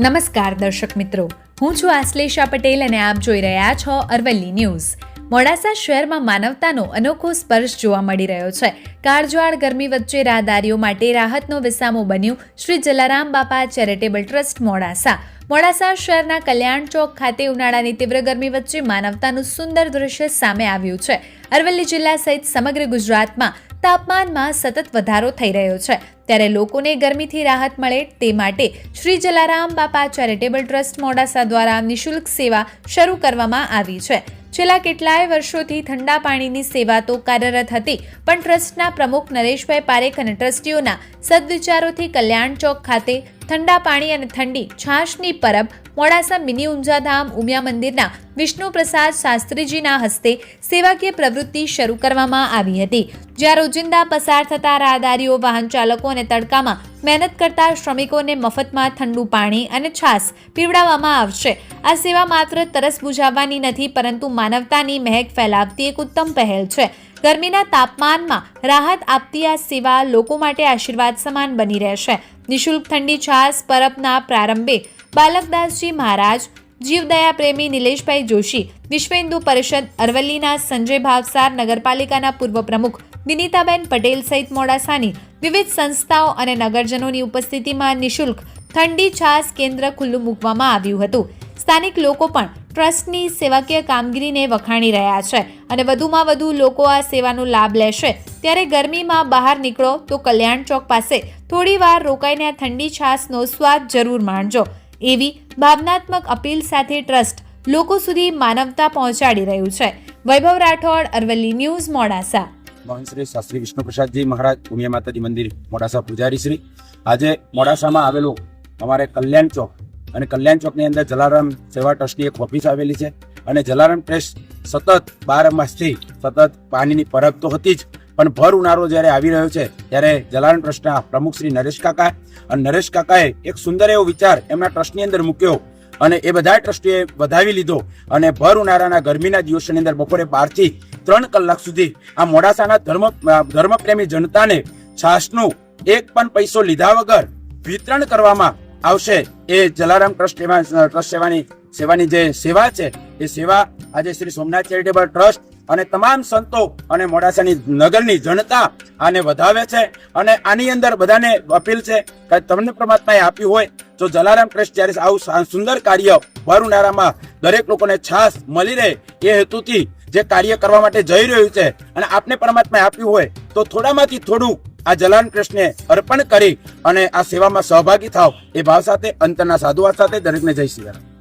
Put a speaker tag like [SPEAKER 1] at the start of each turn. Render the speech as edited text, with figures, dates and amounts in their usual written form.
[SPEAKER 1] નમસ્કાર દર્શક મિત્રો, હું છું આશ્લેષા પટેલ અને આપ જોઈ રહ્યા છો અરવલ્લી ન્યૂઝ। મોડાસા શહેરમાં માનવતાનો અનોખો સ્પર્શ જોવા મળી રહ્યો છે। કાળઝાળ ગરમી વચ્ચે રાહદારીઓ માટે રાહતનો વિસામો બન્યું શ્રી જલારામ બાપા ચેરિટેબલ ટ્રસ્ટ મોડાસા। મોડાસા શહેરના કલ્યાણ ચોક ખાતે ઉનાળાની તીવ્ર ગરમી વચ્ચે માનવતાનું સુંદર દૃશ્ય સામે આવ્યું છે। અરવલ્લી જિલ્લા સહિત સમગ્ર ગુજરાતમાં તાપમાનમાં સતત વધારો થઈ રહ્યો છે, ત્યારે લોકોને ગરમીથી રાહત મળે તે માટે શ્રી જલારામ બાપા ચેરિટેબલ ટ્રસ્ટ મોડાસા દ્વારા નિઃશુલ્ક સેવા શરૂ કરવામાં આવી છે। છેલ્લા કેટલાય વર્ષોથી ઠંડા પાણીની સેવા તો કાર્યરત હતી, પણ ટ્રસ્ટના પ્રમુખ નરેશભાઈ પારેખ અને ટ્રસ્ટીઓના સદવિચારોથી કલ્યાણ ચોક ખાતે ઠંડા પાણી અને ઠંડી છાશની પરબ મોડાસા મિની ઊંઝાધામ ઉમિયા મંદિરના વિષ્ણુ પ્રસાદ શાસ્ત્રીજીના હસ્તે સેવાકીય પ્રવૃત્તિ શરૂ કરવામાં આવી હતી, જ્યાં રોજિંદા પસાર થતા રાહદારીઓ, વાહન ચાલકો અને તડકામાં મહેનત કરતા શ્રમિકોને મફતમાં ઠંડુ પાણી અને છાશ પીવડાવવામાં આવશે। આ સેવા માત્ર તરસ બુઝાવવાની નથી, પરંતુ માનવતાની મહેક ફેલાવતી એક ઉત્તમ પહેલ છે। ગરમીના તાપમાનમાં રાહત આપતી આ સેવા લોકો માટે આશીર્વાદ સમાન બની રહેશે। નિઃશુલ્ક ઠંડી છાશ પરબના પ્રારંભે બાલકદાસજી મહારાજ, જીવદયા પ્રેમી નિલેશભાઈ જોશી, વિશ્વ હિન્દુ પરિષદ અરવલ્લીના સંજય ભાવસાર, નગરપાલિકાના પૂર્વ પ્રમુખ વિનીતાબેન પટેલ સહિત મોડાસાની વિવિધ સંસ્થાઓ અને નગરજનોની ઉપસ્થિતિમાં નિઃશુલ્ક ઠંડી છાશ કેન્દ્ર ખુલ્લું મૂકવામાં આવ્યું હતું। સ્થાનિક લોકો પણ ટ્રસ્ટની સેવાકીય કામગીરીને વખાણી રહ્યા છે અને વધુમાં વધુ લોકો આ સેવાનો લાભ લેશે। ત્યારે ગરમીમાં બહાર નીકળો તો કલ્યાણ ચોક પાસે થોડી વાર રોકાઈને આ ઠંડી છાશનો સ્વાદ જરૂર માણજો, એવી ભાવનાત્મક અપીલ સાથે ટ્રસ્ટ લોકો સુધી માનવતા પહોંચાડી રહ્યું છે। વૈભવ રાઠોડ, અરવલ્લી ન્યૂઝ, મોડાસા।
[SPEAKER 2] મહંત શ્રી શાસ્ત્રી વિષ્ણુ પ્રસાદજી મહારાજ, ઉમિયા માતાજી મંદિર મોડાસા પૂજારી શ્રી। આજે મોડાસામાં આવેલું અમારે કલ્યાણ ચોક અને કલ્યાણ ચોકની અંદર જલારામ સેવા ટ્રસ્ટની એક ઓફિસ આવેલી છે અને જલારામ ટ્રસ્ટ સતત 12 માસથી સતત પાણીની પરબ તો હતી જ, પણ ભર ઉનાળો જ્યારે આવી રહ્યો છે ત્યારે જલારામ ટ્રસ્ટના પ્રમુખ શ્રી નરેશ કાકા અને નરેશ કાકાએ એક સુંદર એવો વિચાર એમના ટ્રસ્ટની અંદર મૂક્યો અને એ બધા ટ્રસ્ટીઓએ વધાવી લીધો અને ભર ઉનાળાના ગરમીના દિવસોની અંદર બપોરે 12 થી 3 કલાક સુધી આ મોડાસાના ધર્મપ્રેમી જનતાને છાશનું એક પણ પૈસો લીધા વગર વિતરણ કરવામાં આવશે। એ જલારામ ટ્રસ્ટ સેવાની જે સેવા છે એ સેવા આજે શ્રી સોમનાથ ચેરિટેબલ ટ્રસ્ટ અને તમામ સંતો અને મોડાસાની નગરની જનતા આને વધાવે છે અને આની અંદર બધાને અપીલ છે કે તમને પરમાત્માએ આપ્યું હોય તો જલારામ ટ્રસ્ટ જ્યારે આવું સુંદર કાર્ય ભર ઉનાળામાં દરેક લોકોને છાશ મળી રહે એ હેતુથી જે કાર્ય કરવા માટે જઈ રહ્યું છે અને આપને પરમાત્માએ આપ્યું હોય તો થોડામાંથી થોડું આ જલારામ ટ્રસ્ટને અર્પણ કરી અને આ સેવામાં સહભાગી થાવ એ ભાવ સાથે અંતરના સાધુવાદ સાથે દરેકને જય શ્રી રામ।